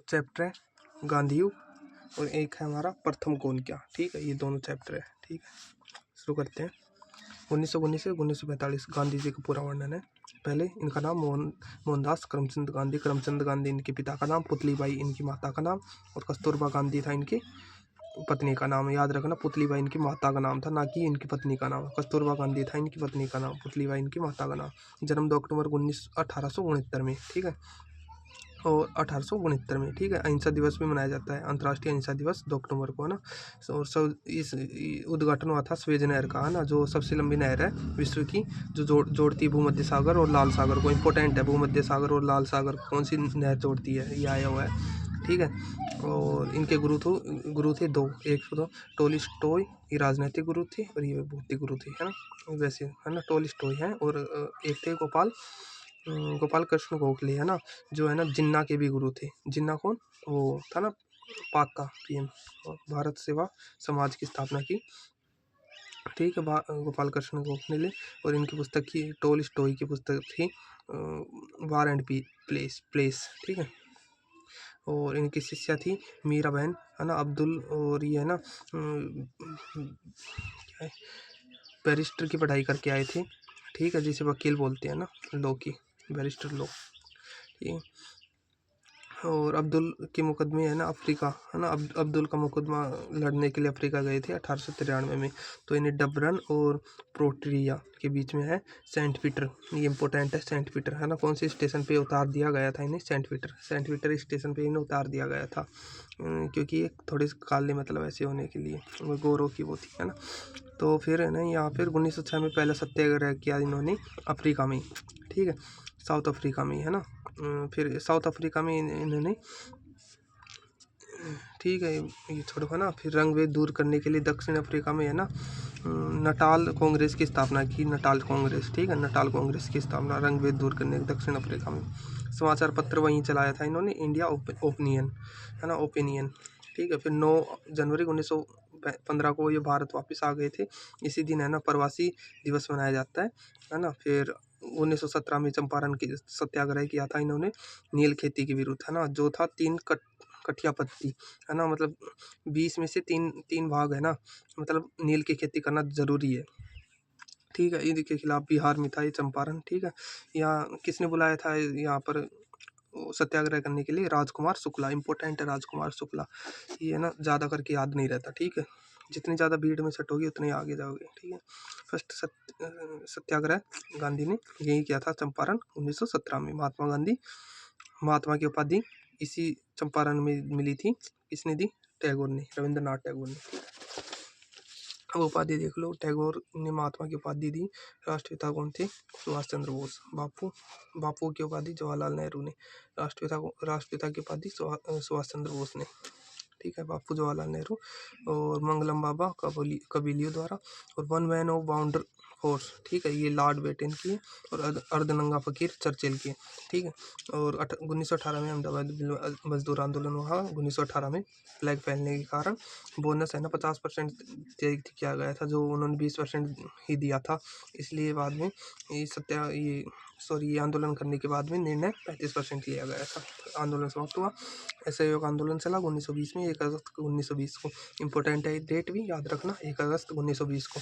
Chapter है गांधी युग और एक है हमारा प्रथम कौन क्या। ठीक है, ये दोनों चैप्टर है। ठीक है, शुरू करते हैं। 1919 से 1945 गांधी जी का पूरा वर्णन है। पहले इनका नाम मोहनदास करमचंद गांधी। करमचंद गांधी इनके पिता का नाम, पुतलीबाई इनकी माता का नाम और कस्तूरबा गांधी था इनकी पत्नी का नाम। याद रखना, पुतलीबाई इनकी माता का नाम था, ना कि इनकी पत्नी का नाम। कस्तूरबा गांधी था इनकी पत्नी का नाम, पुतलीबाई इनकी माता का नाम। जन्म 2 अक्टूबर 1869 में। ठीक है, और 1869 में। ठीक है, अहिंसा दिवस भी मनाया जाता है, अंतर्राष्ट्रीय अहिंसा दिवस 2 अक्टूबर को, है ना। और सब इस उद्घाटन हुआ था स्वेज नहर का, है ना, जो सबसे लंबी नहर है विश्व की, जो जोड़ती है भूमध्य सागर और लाल सागर को। इंपॉर्टेंट है, भूमध्य सागर और लाल सागर कौन सी नहर जोड़ती है, ये आया हुआ है। ठीक है, और इनके गुरु थे दो। एक तो टोलिस्टॉय, ये राजनीतिक गुरु थे और ये बौद्धिक गुरु थे, है ना। वैसे, है ना, टोलिस्टॉय हैं। और एक थे गोपाल कृष्ण गोखले, है ना, जो है ना जिन्ना के भी गुरु थे। जिन्ना कौन, वो था ना पाक का पीएम, भारत सेवा समाज की स्थापना की। ठीक है, गोपाल कृष्ण गोखले। और इनकी पुस्तक की, टोलिस्टॉय की पुस्तक थी वार एंड प्लेस। ठीक है, और इनकी शिष्या थी मीरा बहन, है ना, अब्दुल। और ये है ना क्या है, बैरिस्टर की पढ़ाई करके आए थे। ठीक है, जिसे वकील बोलते हैं ना, लॉ की, बैरिस्टर लॉ। ठीक, और अब्दुल के मुकदमे, है ना, अफ्रीका, है ना, अब्दुल का मुकदमा लड़ने के लिए अफ्रीका गए थे 1893 में। तो इन्हें डबरन और प्रोटरिया के बीच में है सेंट पीटर। ये इंपॉर्टेंट है, सेंट पीटर, है ना। कौन से स्टेशन पे उतार दिया गया था इन्हें, सेंट पीटर स्टेशन पे इन्हें उतार दिया गया था, क्योंकि ये थोड़े काले, मतलब ऐसे होने के लिए, वो गोरों की वो थी, है ना। तो फिर है ना, यहाँ फिर 1906 में पहला सत्याग्रह किया इन्होंने अफ्रीका में। ठीक है, साउथ अफ्रीका में, है ना। फिर साउथ अफ्रीका में इन्होंने, ठीक है, ये छोड़ो, है ना। फिर रंग भेद दूर करने के लिए दक्षिण अफ्रीका में, है ना, नटाल कांग्रेस की स्थापना की। नटाल कांग्रेस, ठीक है, नटाल कांग्रेस की स्थापना रंग भेद दूर करने के दक्षिण अफ्रीका में। समाचार पत्र वहीं चलाया था इन्होंने, इंडिया ओपिनियन, है ना, ओपिनियन। ठीक है, फिर 9 जनवरी 1915 को ये भारत वापस आ गए थे। इसी दिन, है ना, प्रवासी दिवस मनाया जाता है ना। फिर 1917 में चंपारण की सत्याग्रह किया था इन्होंने नील खेती के विरुद्ध, है ना, जो था 3 कठिया पत्ती, है ना, मतलब 20 में से 3 भाग, है ना, मतलब नील की खेती करना जरूरी है। ठीक है, इनके खिलाफ बिहार में था ये चंपारण। ठीक है, यहाँ किसने बुलाया था यहाँ पर सत्याग्रह करने के लिए, राजकुमार शुक्ला। इंपॉर्टेंट है राजकुमार शुक्ला, ये ना ज़्यादा करके याद नहीं रहता। ठीक है, जितनी ज़्यादा भीड़ में सटोगी उतने आगे जाओगे। ठीक है, फर्स्ट सत्याग्रह गांधी ने यही किया था चंपारण 1917 में। महात्मा की उपाधि इसी चंपारण में मिली थी। किसने दी, टैगोर ने, रविंद्रनाथ टैगोर ने। अब उपाधि देख लो, टैगोर ने महात्मा की उपाधि दी। राष्ट्रपिता कौन थे, सुभाष चंद्र बोस। बापू की उपाधि जवाहरलाल नेहरू ने। राष्ट्रपिता की उपाधि सुभाष चंद्र बोस ने। ठीक है, बापू जवाहरलाल नेहरू। और मंगलम बाबा कबीलियो द्वारा। और वन मैन ऑफ बाउंडर फोर्स, ठीक है, ये लॉर्ड बेटन की। और अर्धनंगा फकीर चर्चिल की। ठीक है, और 1918 में अहमदाबाद मजदूर आंदोलन हुआ। 1918 में फ्लैग फैलने के कारण बोनस, है ना, 50% किया गया था, जो उन्होंने 20% ही दिया था। इसलिए बाद में ये आंदोलन करने के बाद में निर्णय 35% लिया गया था। आंदोलन समाप्त हुआ। असहयोग आंदोलन चला 1920 में, 1 अगस्त 1920 को। इम्पोर्टेंट है डेट भी याद रखना, 1 अगस्त 1920 को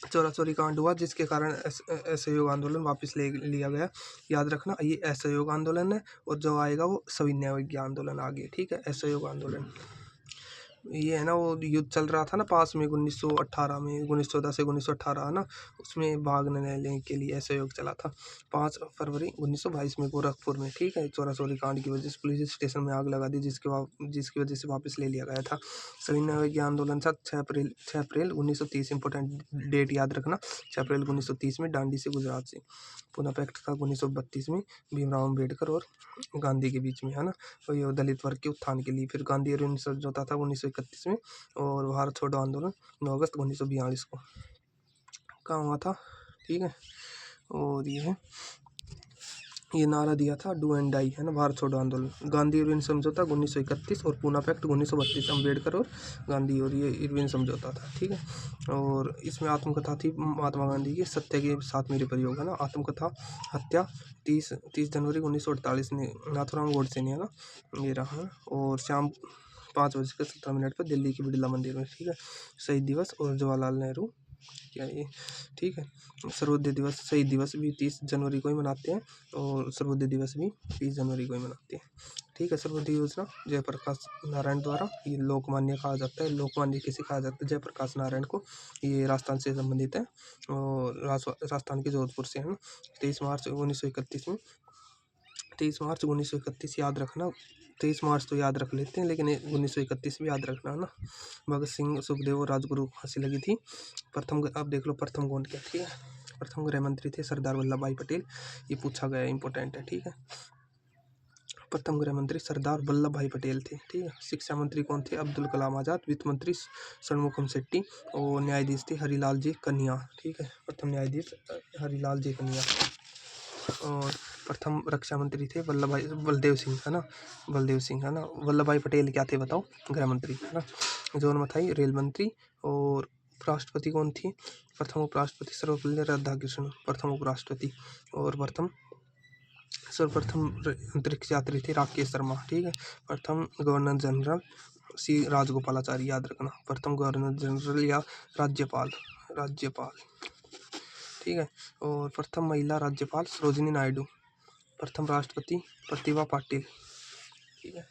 चौरा चौरी कांड हुआ, जिसके कारण असहयोग आंदोलन वापस ले लिया गया। याद रखना, ये असहयोग आंदोलन है, और जो आएगा वो सविनय अवज्ञा आंदोलन आगे। ठीक है, असहयोग आंदोलन ये, है ना, वो युद्ध चल रहा था ना पास में 1918 में, 1914 से 1918, है ना, उसमें भाग लेने के लिए असहयोग चला था। 5 फरवरी 1922 में गोरखपुर में। ठीक है, चौरा चौरी कांड की वजह से पुलिस स्टेशन में आग लगा दी, जिसकी वजह से वापस ले लिया गया था। सविनय अवज्ञा आंदोलन था 6 अप्रैल 1930। इंपॉर्टेंट डेट याद रखना, 6 अप्रैल 1930 में दांडी से गुजरात से। पूना पैक्ट था 1932 में, भीमराव अम्बेडकर और गांधी के बीच में, है ना, और ये दलित वर्ग के उत्थान के लिए। फिर गांधी अरविंद समझौता था 1931 में। और भारत छोड़ो आंदोलन 9 अगस्त 1942 को कहाँ हुआ था। ठीक है, और ये है ये नारा दिया था, डू एंड डाई, है ना, भारत छोड़ो आंदोलन। गांधी इरविन समझौता 1931 और पूना पैक्ट 1932, अम्बेडकर और गांधी और ये इरविन समझौता था, ठीक है। और इसमें आत्मकथा थी महात्मा गांधी की, सत्य के साथ मेरे प्रयोग, है ना। आत्मकथा हत्या 30 जनवरी 1948 ने नाथुराम गोडसे ने, है ना, ये रहा है। और शाम 5:17 पर दिल्ली के बिरला मंदिर में, ठीक है। शहीद दिवस और जवाहरलाल नेहरू, क्या ये, ठीक है। सर्वोदय दिवस, शहीद दिवस भी 30 जनवरी को ही मनाते हैं और सर्वोदय दिवस भी 30 जनवरी को ही मनाते हैं, ठीक है। सर्वोदय योजना जयप्रकाश नारायण द्वारा, ये लोकमान्य कहा जाता है। लोकमान्य किसे कहा जाता है? जयप्रकाश नारायण को। ये राजस्थान से संबंधित है और राजस्थान के जोधपुर से, है ना। 23 मार्च 1931 में, 23 मार्च 1931 याद रखना। 23 मार्च तो याद रख लेते हैं, लेकिन 1931 भी याद रखना, है ना। भगत सिंह, सुखदेव और राजगुरु को फांसी लगी थी। प्रथम, अब देख लो प्रथम कौन क्या, ठीक है। प्रथम गृह मंत्री थे सरदार वल्लभ भाई पटेल, ये पूछा गया, इंपॉर्टेंट है, ठीक है। प्रथम गृह मंत्री सरदार वल्लभ भाई पटेल थे, ठीक है। शिक्षा मंत्री कौन थे? अब्दुल कलाम आज़ाद। वित्त मंत्री षणमुखम शेट्टी और न्यायाधीश थे हरिलाल जी कन्या, ठीक है। प्रथम न्यायाधीश हरिलाल जी कन्या। और प्रथम रक्षा मंत्री थे बलदेव सिंह, है ना, बलदेव सिंह, है ना। वल्लभ भाई पटेल क्या थे बताओ? गृह मंत्री, है ना। जॉन मथाई रेल मंत्री। और उपराष्ट्रपति कौन थी? प्रथम उपराष्ट्रपति सर्वपल्ली राधाकृष्णन, प्रथम उपराष्ट्रपति। और सर्वप्रथम अंतरिक्ष यात्री थे राकेश शर्मा, ठीक है। प्रथम गवर्नर जनरल सी राजगोपालाचारी, याद रखना। प्रथम गवर्नर जनरल या राज्यपाल, ठीक है। और प्रथम महिला राज्यपाल सरोजिनी नायडू। प्रथम राष्ट्रपति प्रतिभा पाटिल, ठीक है।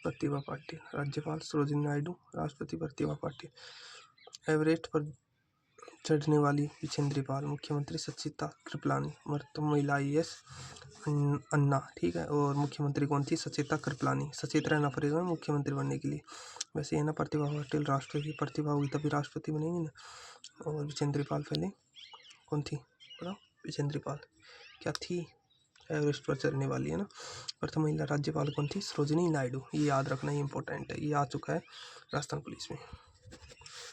प्रतिभा पाटिल, राज्यपाल सरोजिनी नायडू, राष्ट्रपति प्रतिभा पाटिल। एवरेस्ट पर चढ़ने वाली विजेंद्र पाल, मुख्यमंत्री सचिता कृपलानी। प्रथम महिला IAS अन्ना, ठीक है। और मुख्यमंत्री कौन थी? सचेता कृपलानी। सचेत रहना पड़ेगा मुख्यमंत्री बनने के लिए। वैसे है ना, प्रतिभा पाटिल राष्ट्रपति, प्रतिभा हुई तभी राष्ट्रपति बनेंगी ना। और विजेंद्र पाल पहले कौन थी बताओ? विजेंद्र पाल क्या थी? एवरेस्ट पर चढ़ने वाली, है ना। प्रथम महिला राज्यपाल कौन थी? सरोजिनी नायडू, ये याद रखना, ये इंपॉर्टेंट है, ये आ चुका है राजस्थान पुलिस में।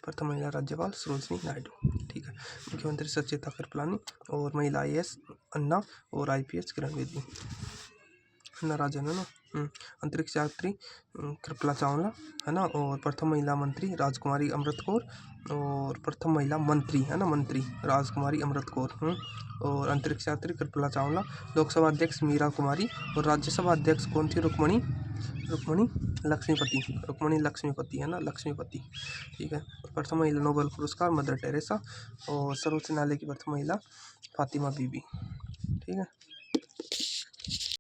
प्रथम महिला राज्यपाल सरोजिनी नायडू, ठीक है। मुख्यमंत्री सचेता कृपलानी और महिला IAS अन्ना और IPS किरण बेदी, अन्ना राजन, है ना। अंतरिक्ष यात्री कृपला चावला, है ना। और प्रथम महिला मंत्री राजकुमारी अमृत कौर। और प्रथम महिला मंत्री, है ना, मंत्री राजकुमारी अमृत कौर। और अंतरिक्ष यात्री कृपला चावला। लोकसभा अध्यक्ष मीरा कुमारी और राज्यसभा अध्यक्ष कौन थी? रुक्मणी लक्ष्मीपति, है ना, लक्ष्मीपति, ठीक है। प्रथम महिला नोबेल पुरस्कार मदर टेरेसा। और सर्वोच्च न्यायालय की प्रथम महिला फातिमा बीबी, ठीक है।